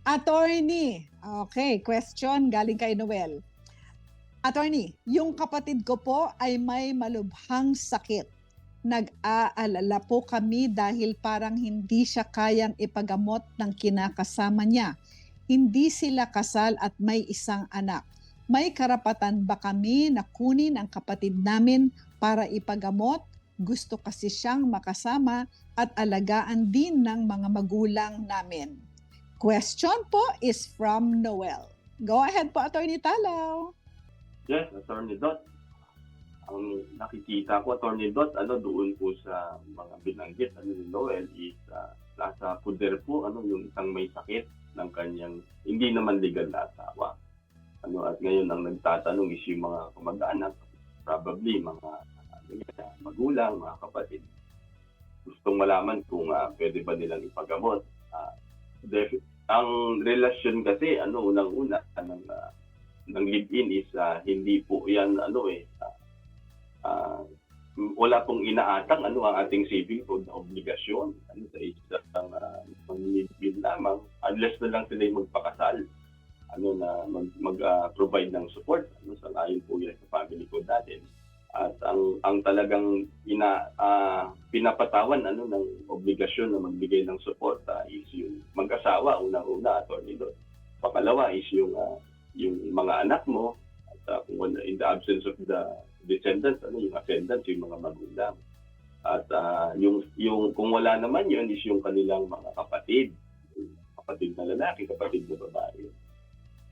Attorney, okay, question galing kay Noel. Attorney, yung kapatid ko po ay may malubhang sakit. Nag-aalala po kami dahil parang hindi siya kayang ipagamot ng kinakasama niya. Hindi sila kasal at may isang anak. May karapatan ba kami na kunin ang kapatid namin para ipagamot? Gusto kasi siyang makasama at alagaan din ng mga magulang namin. Question po is from Noel. Go ahead po, Attorney Talaw. Yes, Attorney Dot. Ang nakikita ko, Attorney Dot, doon po sa mga binanggit ni Noel is nasa puder po yung isang may sakit ng kanyang hindi naman legal na asawa. At ngayon ang nagtatanong is yung mga kamag-anak, probably mga magulang, mga kapatid. Gustong malaman kung pwede ba nilang ipagamot. Ang relasyon kasi, unang-una ng live-in is hindi po yan, wala pong inaatang ang ating civil code na obligasyon sa isang live-in lamang unless na lang sila magpakasal na mag-provide ng support sa layon po yan sa family code natin. At ang talagang pinapatawan ng obligasyon na magbigay ng support is yung mag-asawa, unang-una, Attorney Dot. Pangalawa is yung mga anak mo, at kung in the absence of the descendants, yung ascendants, yung mga magulang. At yung kung wala naman yun is yung kanilang mga kapatid na lalaki, kapatid na babae.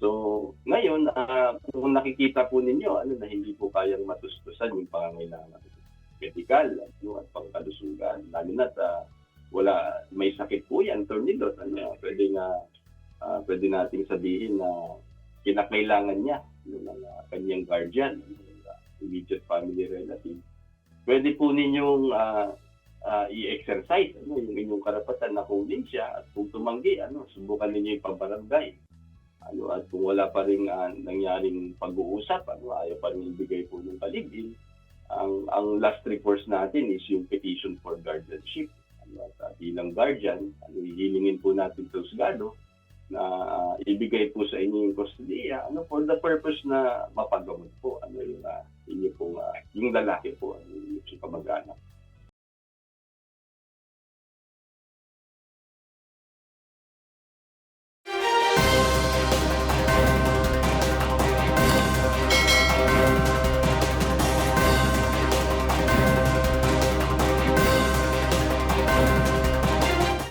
So, ngayon, kung nakikita po ninyo na hindi po kayang matustusan yung pangangailangan medikal at pangkalusugan, lalo na may sakit po yan, Attorney Dot, pwede nating sabihin na kinakailangan niya ng kanyang guardian, immediate family relative. Pwede po ninyong i-exercise yung inyong karapatan na kunin siya at kung tumanggi, subukan ninyo ipabarangay. At kung wala pa rin nangyaring pag-uusap, ayaw pa rin ibigay po ng kalibin, ang last recourse natin is yung petition for guardianship. At bilang guardian, hihilingin po natin sa husgado na ibigay po sa inyo yung kustudiya for the purpose na mapagamot po yung inyo pong yung lalaki po, yung kamag-anak.